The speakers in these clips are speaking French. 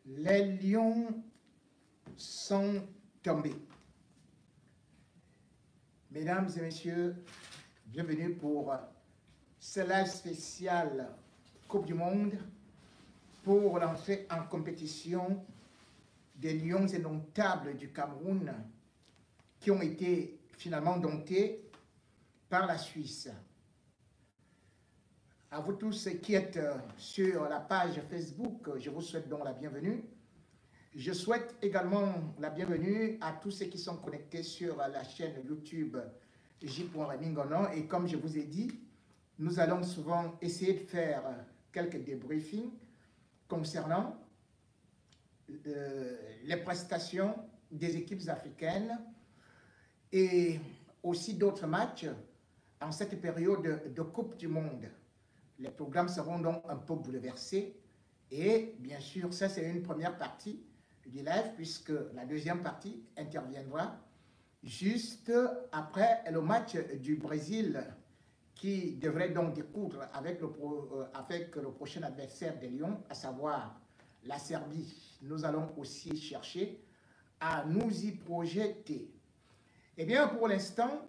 Les lions sont tombés. Mesdames et messieurs, bienvenue pour ce live spécial Coupe du Monde pour l'entrée en compétition des lions indomptables du Cameroun qui ont été finalement domptés par la Suisse. À vous tous qui êtes sur la page Facebook, je vous souhaite donc la bienvenue. Je souhaite également la bienvenue à tous ceux qui sont connectés sur la chaîne YouTube J.Remingono. Et comme je vous ai dit, nous allons souvent essayer de faire quelques débriefings concernant les prestations des équipes africaines et aussi d'autres matchs en cette période de Coupe du Monde. Les programmes seront donc un peu bouleversés et bien sûr, ça c'est une première partie du live puisque la deuxième partie interviendra juste après le match du Brésil qui devrait donc découdre avec le prochain adversaire des Lions, à savoir la Serbie. Nous allons aussi chercher à nous y projeter. Eh bien, pour l'instant,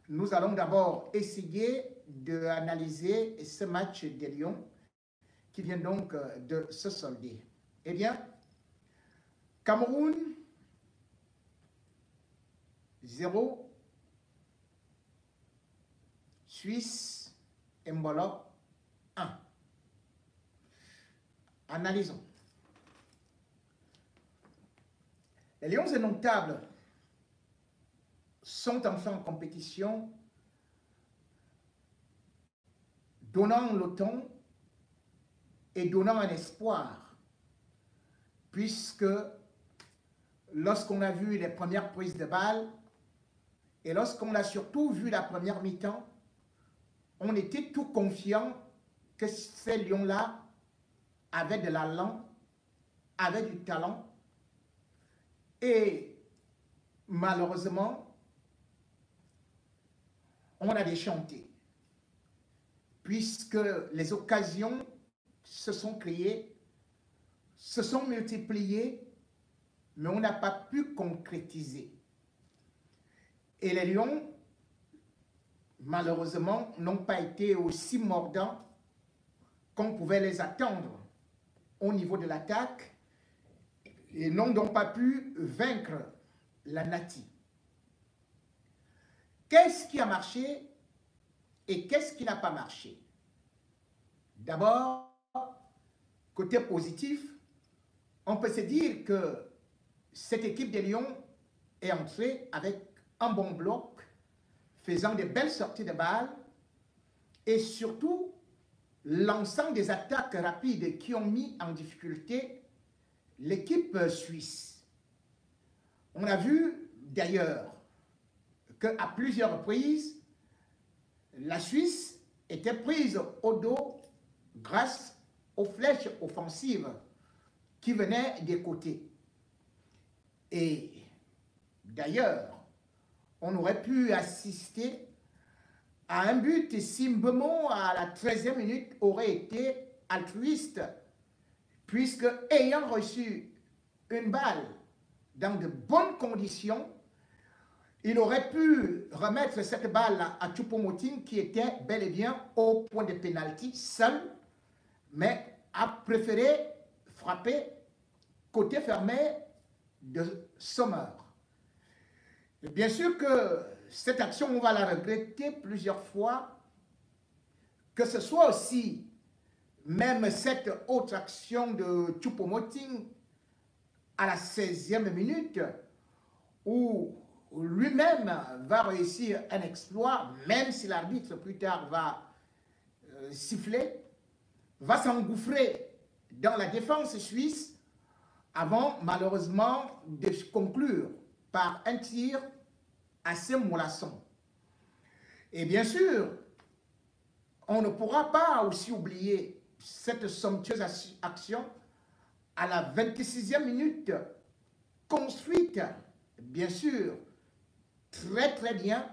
nous allons d'abord essayer d'analyser ce match des Lions qui vient donc de se solder. Eh bien, Cameroun, 0. Suisse, Mbolo, 1. Analysons. Les Lions indomptables sont enfin en compétition, donnant le ton et donnant un espoir, puisque lorsqu'on a vu les premières prises de balles et lorsqu'on a surtout vu la première mi-temps, on était tout confiant que ces lions-là avaient de l'allant, avaient du talent et malheureusement, on a déchanté, puisque les occasions se sont créées, se sont multipliées, mais on n'a pas pu concrétiser. Et les Lions, malheureusement, n'ont pas été aussi mordants qu'on pouvait les attendre au niveau de l'attaque et n'ont donc pas pu vaincre la Nati. Qu'est-ce qui a marché et qu'est-ce qui n'a pas marché? D'abord, côté positif, on peut se dire que cette équipe des Lions est entrée avec un bon bloc, faisant de belles sorties de balles et surtout lançant des attaques rapides qui ont mis en difficulté l'équipe suisse. On a vu d'ailleurs qu'à plusieurs reprises, la Suisse était prise au dos grâce aux flèches offensives qui venaient des côtés. Et d'ailleurs, on aurait pu assister à un but si Mbemo à la 13e minute aurait été altruiste, puisque ayant reçu une balle dans de bonnes conditions, il aurait pu remettre cette balle à Choupo-Moting qui était bel et bien au point de pénalty seul, mais a préféré frapper côté fermé de Sommer. Bien sûr que cette action, on va la regretter plusieurs fois, que ce soit aussi même cette autre action de Choupo-Moting à la 16e minute où lui-même va réussir un exploit, même si l'arbitre plus tard va siffler, va s'engouffrer dans la défense suisse avant malheureusement de conclure par un tir assez mollasson. Et bien sûr, on ne pourra pas aussi oublier cette somptueuse action à la 26e minute, construite, bien sûr, très bien,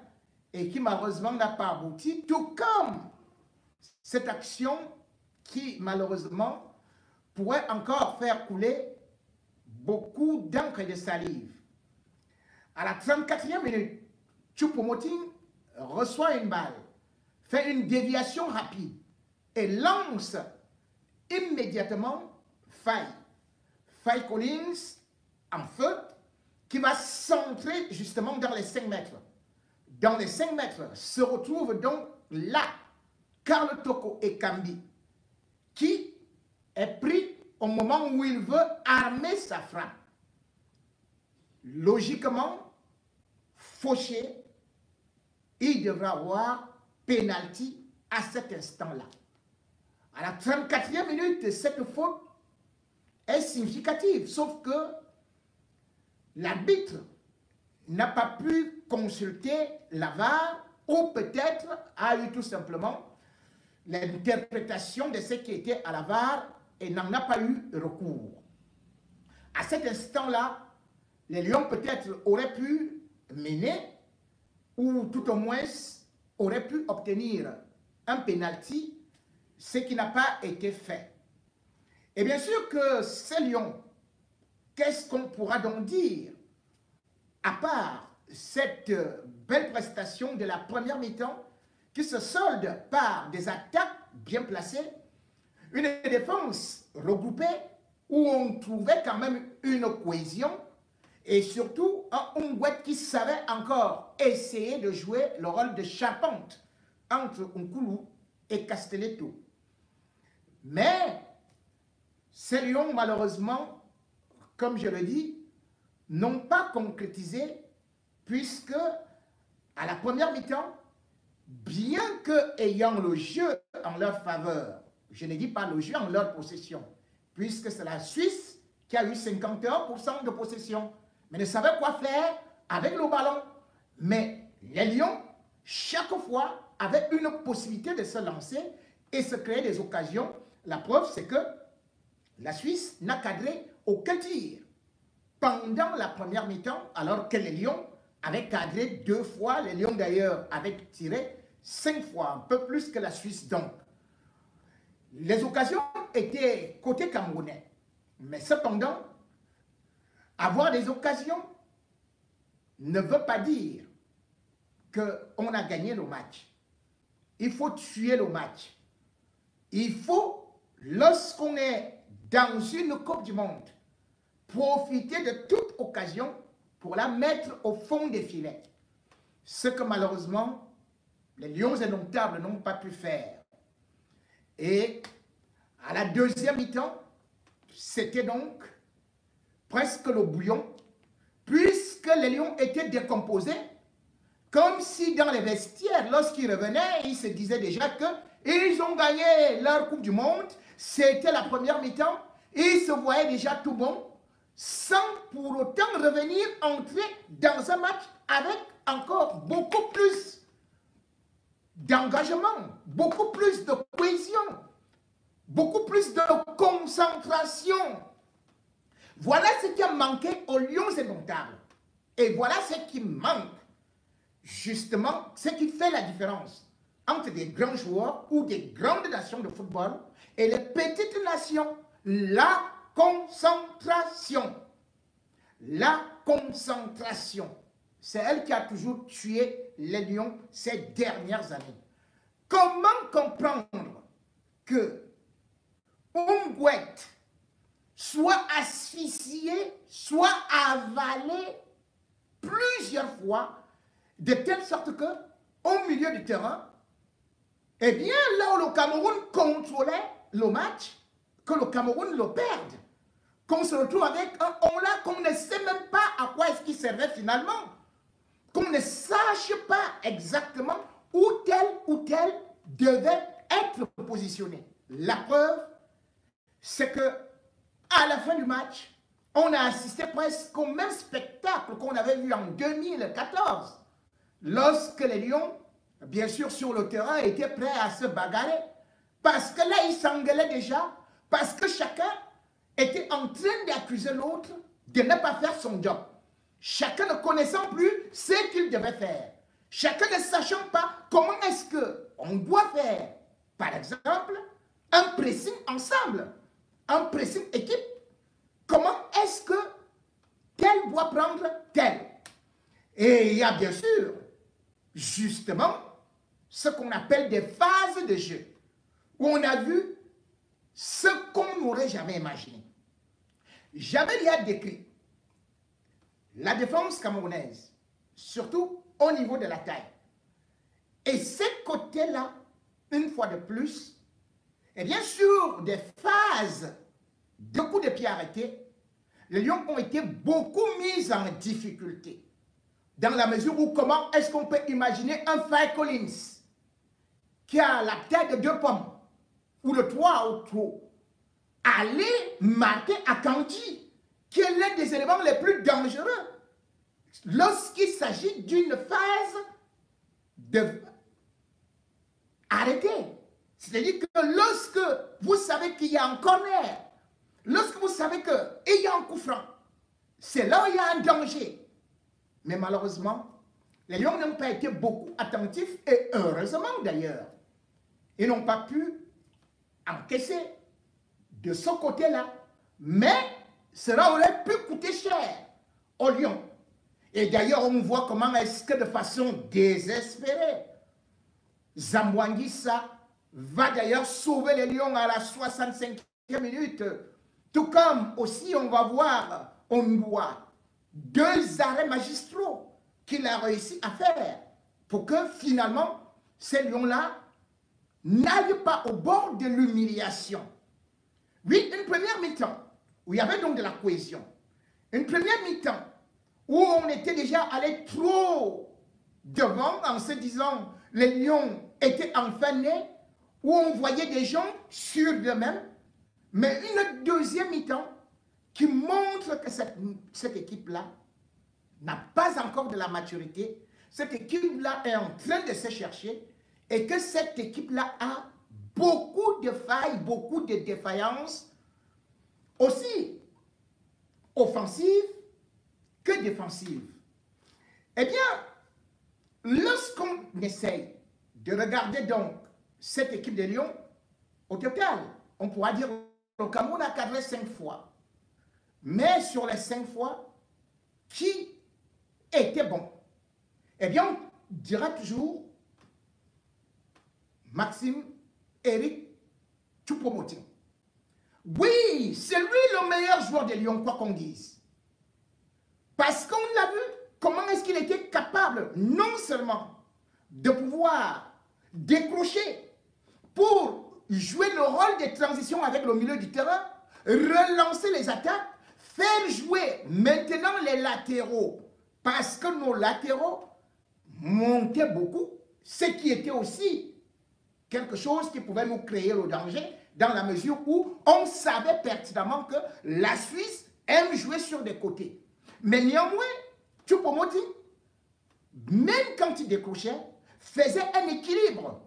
et qui malheureusement n'a pas abouti, tout comme cette action qui malheureusement pourrait encore faire couler beaucoup d'encre et de salive. À la 34e minute, Choupo-Moting reçoit une balle, fait une déviation rapide et lance immédiatement Faye Collins en feu, qui va centrer justement dans les 5 mètres. Dans les 5 mètres se retrouvent donc là Karl Toko Ekambi, qui est pris au moment où il veut armer sa frappe. Logiquement, fauché, il devra avoir pénalty à cet instant-là. À la 34e minute, cette faute est significative, sauf que l'arbitre n'a pas pu consulter la VAR ou peut-être a eu tout simplement l'interprétation de ce qui était à la VAR et n'en a pas eu recours. À cet instant-là, les Lions peut-être auraient pu mener ou tout au moins auraient pu obtenir un pénalty, ce qui n'a pas été fait. Et bien sûr que ces Lions, qu'est-ce qu'on pourra donc dire à part cette belle prestation de la première mi-temps qui se solde par des attaques bien placées, une défense regroupée où on trouvait quand même une cohésion et surtout un Ongwet qui savait encore essayer de jouer le rôle de charpente entre Nkulu et Castelletto. Mais ces Lions, malheureusement, comme je le dis, n'ont pas concrétisé puisque à la première mi-temps, bien que ayant le jeu en leur faveur, je ne dis pas le jeu en leur possession, puisque c'est la Suisse qui a eu 51% de possession, mais ne savait quoi faire avec le ballon. Mais les Lions, chaque fois, avaient une possibilité de se lancer et se créer des occasions. La preuve, c'est que la Suisse n'a cadré aucun tir pendant la première mi-temps, alors que les Lions avaient cadré 2 fois. Les Lions, d'ailleurs, avaient tiré 5 fois, un peu plus que la Suisse. Donc, les occasions étaient côté camerounais. Mais cependant, avoir des occasions ne veut pas dire qu'on a gagné le match. Il faut tuer le match. Il faut, lorsqu'on est dans une Coupe du Monde, profiter de toute occasion pour la mettre au fond des filets. Ce que malheureusement, les Lions indomptables n'ont pas pu faire. Et à la deuxième mi-temps, c'était donc presque le bouillon, puisque les Lions étaient décomposés, comme si dans les vestiaires, lorsqu'ils revenaient, ils se disaient déjà qu'ils ont gagné leur Coupe du Monde, c'était la première mi-temps, ils se voyaient déjà tout bon, sans pour autant revenir entrer dans un match avec encore beaucoup plus d'engagement, beaucoup plus de cohésion, beaucoup plus de concentration. Voilà ce qui a manqué aux Lions indomptables. Et voilà ce qui manque, justement, ce qui fait la différence entre des grands joueurs ou des grandes nations de football et les petites nations. La concentration. La concentration. C'est elle qui a toujours tué les Lions ces dernières années. Comment comprendre que Ongwet soit asphyxié, soit avalé plusieurs fois, de telle sorte que, au milieu du terrain, eh bien, là où le Cameroun contrôlait le match, que le Cameroun le perde, qu'on se retrouve avec un on-là qu'on ne sait même pas à quoi est-ce qu'il servait finalement, qu'on ne sache pas exactement où tel devait être positionné. La preuve, c'est que à la fin du match, on a assisté presque au même spectacle qu'on avait vu en 2014, lorsque les Lions, bien sûr sur le terrain, étaient prêts à se bagarrer, parce que là, ils s'engueulaient déjà, parce que chacun était en train d'accuser l'autre de ne pas faire son job. Chacun ne connaissant plus ce qu'il devait faire. Chacun ne sachant pas comment est-ce qu'on doit faire, par exemple, un pressing ensemble, un pressing équipe. Comment est-ce y a bien sûr, justement, ce qu'on appelle des phases de jeu, où on a vu ce qu'on n'aurait jamais imaginé. Jamais il a décrit la défense camerounaise, surtout au niveau de la taille. Et ces côtés-là, une fois de plus, et bien sûr, des phases de coups de pied arrêtés, les Lions ont été beaucoup mis en difficulté. Dans la mesure où, comment est-ce qu'on peut imaginer un Faye Collins qui a la tête de 2 pommes, ou de 3 ou trop, aller marquer à Kandji, qui est l'un des éléments les plus dangereux, lorsqu'il s'agit d'une phase de arrêter. C'est-à-dire que lorsque vous savez qu'il y a un corner, lorsque vous savez qu'il y a un coup franc, c'est là où il y a un danger. Mais malheureusement, les Lions n'ont pas été beaucoup attentifs, et heureusement d'ailleurs, ils n'ont pas pu encaisser de ce côté-là. Mais cela aurait pu coûter cher aux Lions. Et d'ailleurs, on voit comment est-ce que de façon désespérée, Zambouanguissa va d'ailleurs sauver les Lions à la 65e minute. Tout comme aussi on va voir Ondoua, 2 arrêts magistraux qu'il a réussi à faire pour que finalement ces Lions-là n'aillent pas au bord de l'humiliation. Oui, une première mi-temps où il y avait donc de la cohésion. Une première mi-temps où on était déjà allé trop devant en se disant les Lions étaient enfin nés, où on voyait des gens sûrs d'eux-mêmes, mais une deuxième mi-temps qui montre que cette équipe-là n'a pas encore de la maturité, cette équipe-là est en train de se chercher, et que cette équipe-là a beaucoup de failles, beaucoup de défaillances, aussi offensives que défensives. Eh bien, lorsqu'on essaye de regarder donc cette équipe des Lions, au total, on pourra dire que le Cameroun a cadré 5 fois. Mais sur les 5 fois, qui était bon? Eh bien, on dira toujours Maxime Eric Choupo-Moting. Oui, c'est lui le meilleur joueur des Lions, quoi qu'on dise. Parce qu'on a vu comment est-ce qu'il était capable, non seulement de pouvoir décrocher pour jouer le rôle des transitions avec le milieu du terrain, relancer les attaques, faire jouer maintenant les latéraux, parce que nos latéraux montaient beaucoup, ce qui était aussi quelque chose qui pouvait nous créer le danger, dans la mesure où on savait pertinemment que la Suisse aime jouer sur des côtés. Mais néanmoins, Choupo-Moting, même quand il décrochait, faisait un équilibre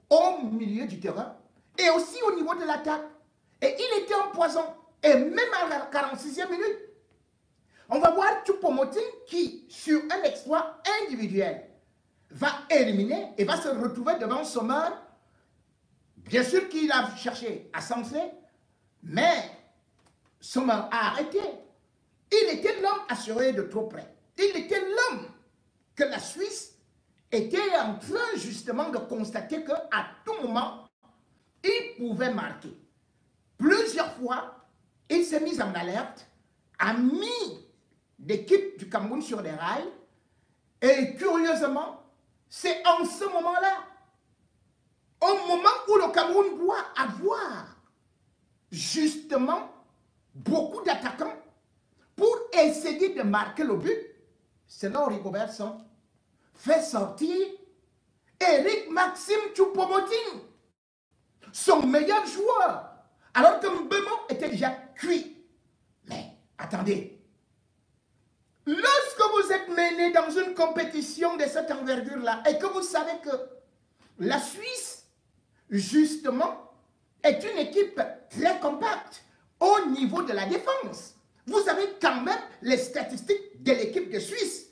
au milieu du terrain et aussi au niveau de l'attaque. Et il était en poison. Et même à la 46e minute, on va voir Choupo-Moting qui, sur un exploit individuel, va éliminer et va se retrouver devant Sommer. Bien sûr qu'il a cherché à s'enfler, mais Sommer a arrêté. Il était l'homme assuré de trop près. Il était l'homme que la Suisse était en train justement de constater qu'à tout moment, il pouvait marquer. Plusieurs fois, il s'est mis en alerte, a mis l'équipe du Cameroun sur des rails, et curieusement, c'est en ce moment-là, au moment où le Cameroun doit avoir justement beaucoup d'attaquants pour essayer de marquer le but, c'est là où Rigobertson fait sortir Eric Maxime Choupo-Moting, son meilleur joueur, alors que Mbemo était déjà cuit. Mais attendez, lorsque vous êtes mené dans une compétition de cette envergure-là et que vous savez que la Suisse, justement, est une équipe très compacte au niveau de la défense, vous avez quand même les statistiques de l'équipe de Suisse.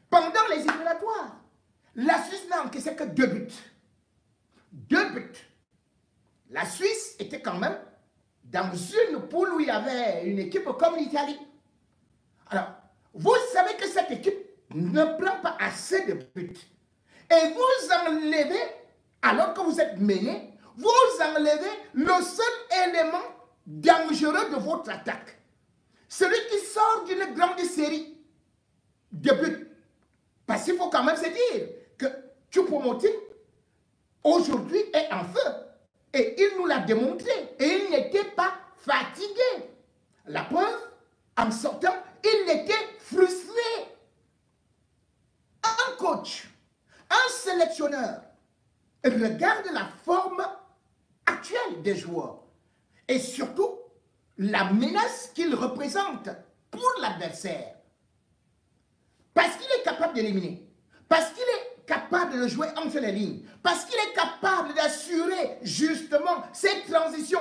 Pendant les éliminatoires, la Suisse n'a encaissé que 2 buts. 2 buts. La Suisse était quand même dans une poule où il y avait une équipe comme l'Italie. Alors, vous savez que cette équipe ne prend pas assez de buts et vous enlevez, alors que vous êtes mené, vous enlevez le seul élément dangereux de votre attaque. Celui qui sort d'une grande série de buts. Parce qu'il faut quand même se dire que Choupo-Moting, aujourd'hui, est en feu. Et il nous l'a démontré. Et il n'était pas fatigué. La preuve, en sortant, il était frustré. Un coach, un sélectionneur, regarde la forme actuelle des joueurs. Et surtout, la menace qu'il représente pour l'adversaire. Parce qu'il est capable d'éliminer. Parce qu'il est capable de jouer entre les lignes. Parce qu'il est capable d'assurer justement cette transition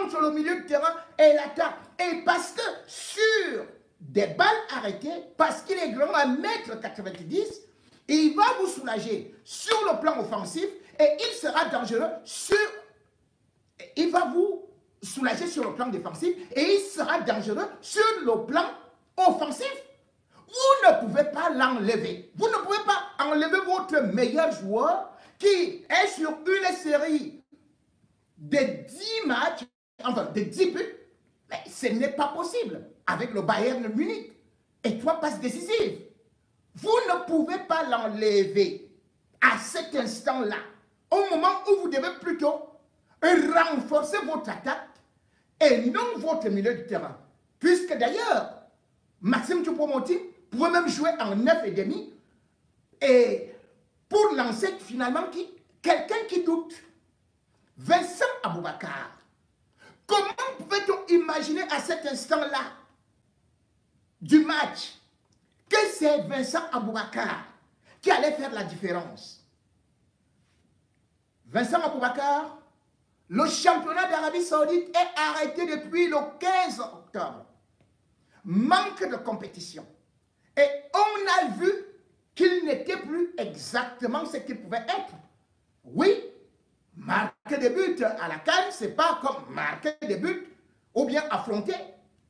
entre le milieu de terrain et l'attaque. Et parce que sur des balles arrêtées, parce qu'il est grand à 1,90 m, il va vous soulager sur le plan offensif et il sera dangereux sur... Il va vous soulager sur le plan défensif et il sera dangereux sur le plan offensif. Vous ne pouvez pas l'enlever. Vous ne pouvez pas enlever votre meilleur joueur qui est sur une série de 10 matchs, enfin de 10 buts. Mais ce n'est pas possible avec le Bayern Munich. Et 3 passes décisives. Vous ne pouvez pas l'enlever à cet instant-là, au moment où vous devez plutôt renforcer votre attaque et non votre milieu de terrain. Puisque d'ailleurs, Maxime Choupo-Moting pouvait même jouer en 9,5 et pour lancer finalement quelqu'un qui doute. Vincent Aboubakar. Comment pouvait-on imaginer à cet instant-là du match que c'est Vincent Aboubakar qui allait faire la différence? Vincent Aboubakar, le championnat d'Arabie Saoudite est arrêté depuis le 15 octobre. Manque de compétition. Et on a vu qu'il n'était plus exactement ce qu'il pouvait être. Oui, marquer des buts à la CAN, ce n'est pas comme marquer des buts ou bien affronter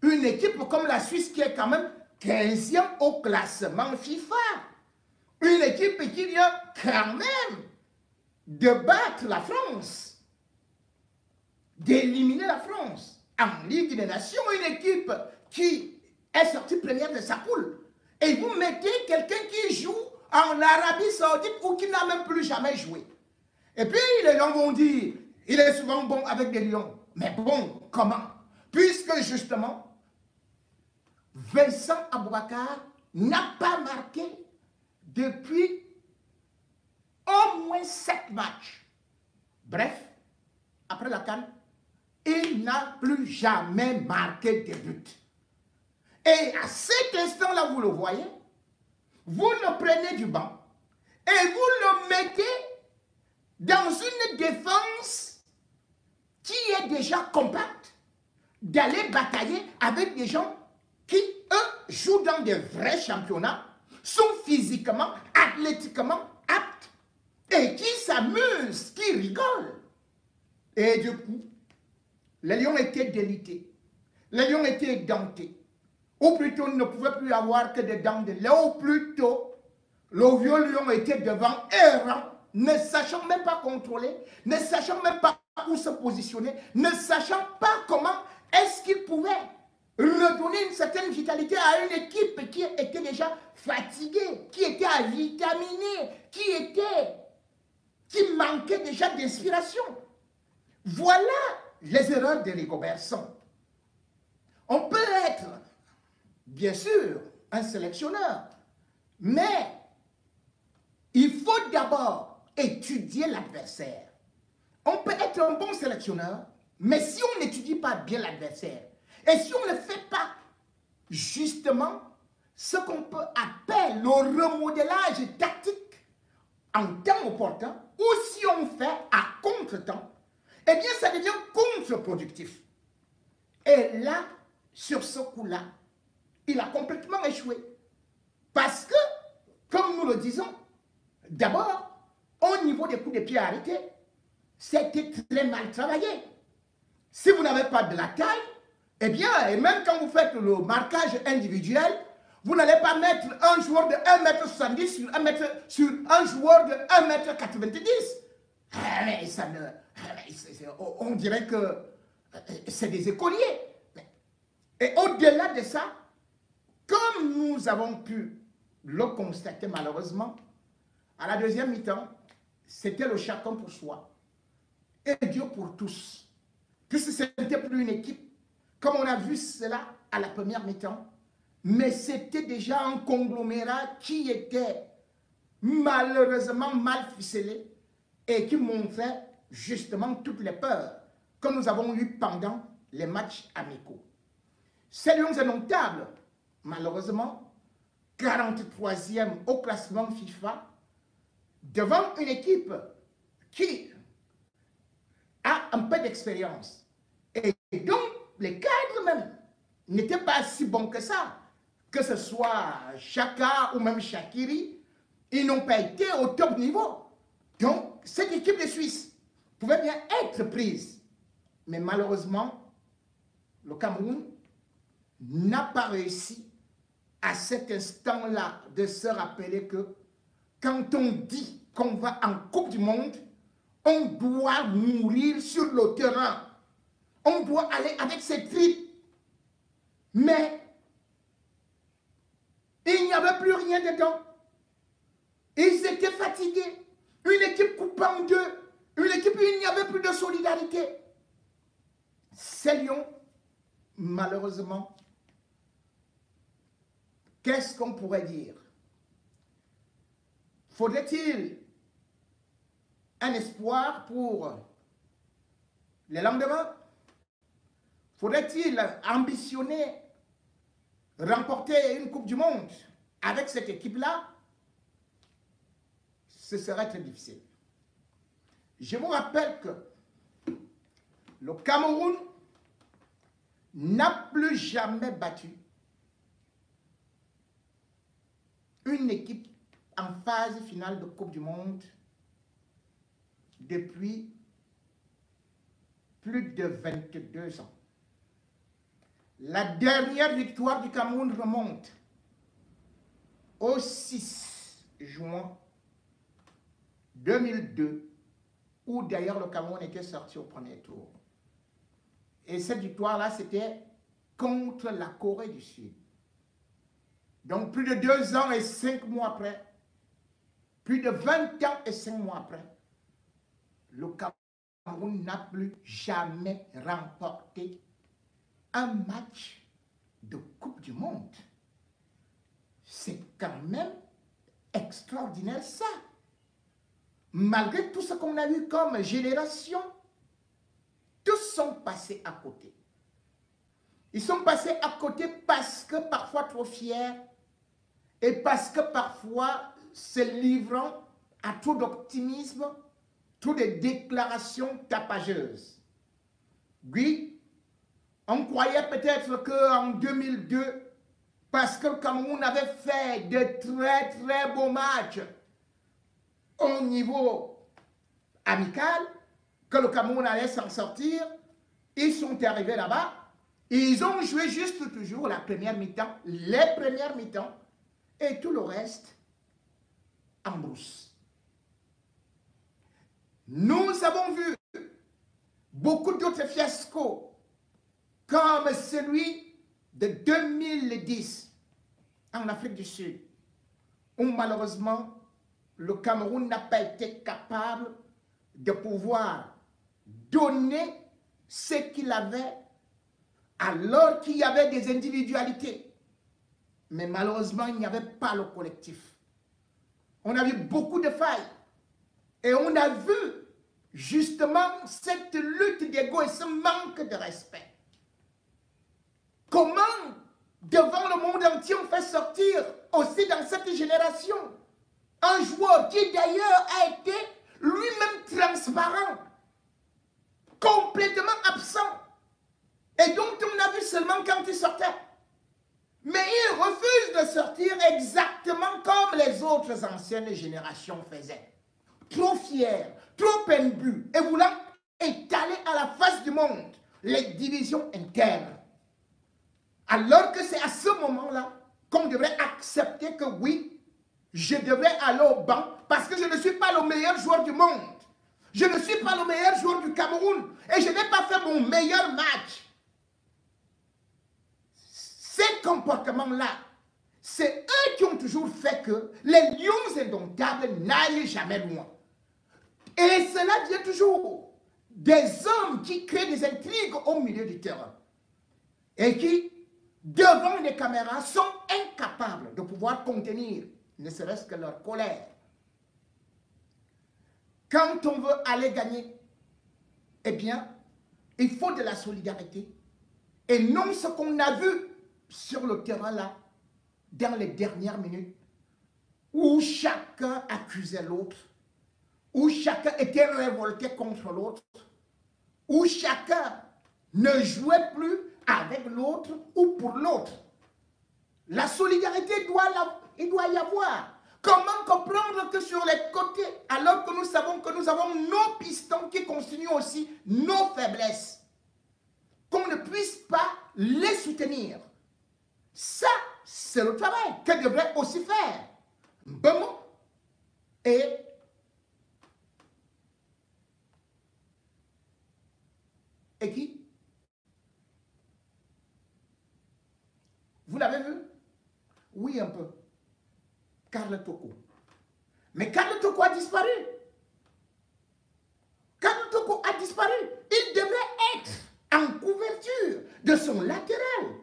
une équipe comme la Suisse qui est quand même 15e au classement FIFA. Une équipe qui vient quand même de battre la France, d'éliminer la France en Ligue des Nations, une équipe qui est sortie première de sa poule. Et vous mettez quelqu'un qui joue en Arabie Saoudite ou qui n'a même plus jamais joué. Et puis les gens vont dire, il est souvent bon avec des lions. Mais bon, comment? Puisque justement, Vincent Aboubakar n'a pas marqué depuis au moins 7 matchs. Bref, après la CAN, il n'a plus jamais marqué de but. Et à cet instant-là, vous le voyez, vous le prenez du banc et vous le mettez dans une défense qui est déjà compacte, d'aller batailler avec des gens qui, eux, jouent dans des vrais championnats, sont physiquement, athlétiquement aptes et qui s'amusent, qui rigolent. Et du coup, les lions étaient délités, les lions étaient édentés. Ou plutôt, il ne pouvait plus avoir que des dents de lait. Ou plutôt, le vieux lion était devant, errant, ne sachant même pas contrôler, ne sachant même pas où se positionner, ne sachant pas comment est-ce qu'il pouvait redonner une certaine vitalité à une équipe qui était déjà fatiguée, qui était avitaminée, qui manquait déjà d'inspiration. Voilà les erreurs de Rigobert Song. On peut être, bien sûr, un sélectionneur, mais il faut d'abord étudier l'adversaire. On peut être un bon sélectionneur, mais si on n'étudie pas bien l'adversaire, et si on ne fait pas justement ce qu'on peut appeler le remodelage tactique en temps opportun, ou si on fait à contre-temps, eh bien ça devient contre-productif. Et là, sur ce coup-là, il a complètement échoué. Parce que, comme nous le disons, d'abord, au niveau des coups de pied arrêtés, c'était très mal travaillé. Si vous n'avez pas de la taille, eh bien, et même quand vous faites le marquage individuel, Vous n'allez pas mettre un joueur de 1,70 m sur un joueur de 1,90 m. Mais ça ne, on dirait que c'est des écoliers. Et au-delà de ça, comme nous avons pu le constater malheureusement, à la deuxième mi-temps, c'était le chacun pour soi et Dieu pour tous. Puisque ce n'était plus une équipe, comme on a vu cela à la première mi-temps, mais c'était déjà un conglomérat qui était malheureusement mal ficelé et qui montrait justement toutes les peurs que nous avons eues pendant les matchs amicaux. Ces Lions indomptables, malheureusement, 43e au classement FIFA, devant une équipe qui a un peu d'expérience. Et donc, les cadres même n'étaient pas si bons que ça. Que ce soit Chaka ou même Shaqiri, ils n'ont pas été au top niveau. Donc, cette équipe de Suisse pouvait bien être prise. Mais malheureusement, le Cameroun n'a pas réussi à cet instant-là de se rappeler que quand on dit qu'on va en Coupe du Monde, on doit mourir sur le terrain. On doit aller avec ses tripes. Mais il n'y avait plus rien dedans. Ils étaient fatigués. Une équipe coupée en deux. Une équipe où il n'y avait plus de solidarité. Ces Lions, malheureusement, qu'est-ce qu'on pourrait dire? Faudrait-il un espoir pour les lendemains? Faudrait-il ambitionner remporter une Coupe du Monde avec cette équipe-là? Ce serait très difficile. Je vous rappelle que le Cameroun n'a plus jamais battu une équipe en phase finale de Coupe du Monde depuis plus de 22 ans. La dernière victoire du Cameroun remonte au 6 juin 2002, où d'ailleurs le Cameroun était sorti au premier tour. Et cette victoire-là, c'était contre la Corée du Sud. Donc plus de 2 ans et 5 mois après, plus de 20 ans et 5 mois après, le Cameroun n'a plus jamais remporté un match de Coupe du Monde. C'est quand même extraordinaire ça. Malgré tout ce qu'on a eu comme génération, tous sont passés à côté. Ils sont passés à côté parce que parfois trop fiers et parce que parfois se livrant à trop d'optimisme, trop de déclarations tapageuses. Oui, on croyait peut-être qu'en 2002, parce que le Cameroun avait fait de très très beaux matchs au niveau amical, que le Cameroun allait s'en sortir. Ils sont arrivés là-bas, ils ont joué juste toujours la première mi-temps, les premières mi-temps, et tout le reste en brousse. Nous avons vu beaucoup d'autres fiascos, comme celui de 2010 en Afrique du Sud, où malheureusement le Cameroun n'a pas été capable de pouvoir donner ce qu'il avait alors qu'il y avait des individualités. Mais malheureusement, il n'y avait pas le collectif. On a vu beaucoup de failles. Et on a vu justement cette lutte d'ego et ce manque de respect. Comment, devant le monde entier, on fait sortir aussi dans cette génération un joueur qui d'ailleurs a été lui-même transparent, complètement absent, et dont on a vu seulement quand il sortait. Mais il refuse de sortir exactement comme les autres anciennes générations faisaient. Trop fier, trop imbu, et voulant étaler à la face du monde les divisions internes. Alors que c'est à ce moment-là qu'on devrait accepté que oui, je devais aller au banc parce que je ne suis pas le meilleur joueur du monde. Je ne suis pas le meilleur joueur du Cameroun et je n'ai pas fait mon meilleur match. Ces comportements-là, c'est eux qui ont toujours fait que les lions indomptables n'aillent jamais loin. Et cela vient toujours des hommes qui créent des intrigues au milieu du terrain et qui, devant les caméras, sont incapables de pouvoir contenir ne serait-ce que leur colère. Quand on veut aller gagner, eh bien, il faut de la solidarité et non ce qu'on a vu sur le terrain là, dans les dernières minutes, où chacun accusait l'autre, où chacun était révolté contre l'autre, où chacun ne jouait plus avec l'autre ou pour l'autre. La solidarité il doit y avoir. Comment comprendre que sur les côtés, alors que nous savons que nous avons nos pistons qui constituent aussi nos faiblesses, qu'on ne puisse pas les soutenir? Ça, c'est le travail que devrait aussi faire Mbemou et qui? Vous l'avez vu? Oui, un peu. Karl Toko. Mais Karl Toko a disparu. Karl Toko a disparu. Il devrait être en couverture de son latéral.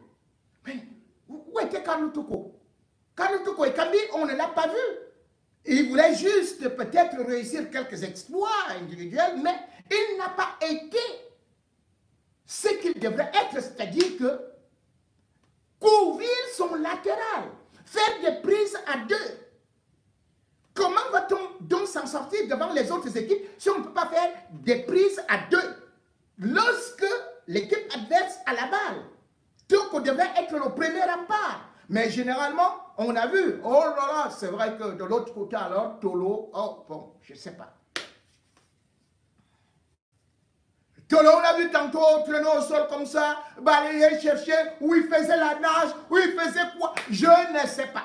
Mais où était Karl Toko? Karl Toko et Kambi, on ne l'a pas vu. Il voulait juste peut-être réussir quelques exploits individuels, mais il n'a pas été ce qu'il devrait être, c'est-à-dire que couvrir son latéral, faire des prises à deux. Comment va-t-on donc s'en sortir devant les autres équipes si on ne peut pas faire des prises à deux? Lorsque l'équipe adverse a la balle, Toko devrait être le premier rempart. Mais généralement, on a vu, oh là là, c'est vrai que de l'autre côté alors, Tolo, oh bon, je ne sais pas. Tolo, on a vu tantôt traîner au sol comme ça, balayer, chercher, où il faisait la nage, où il faisait quoi, je ne sais pas.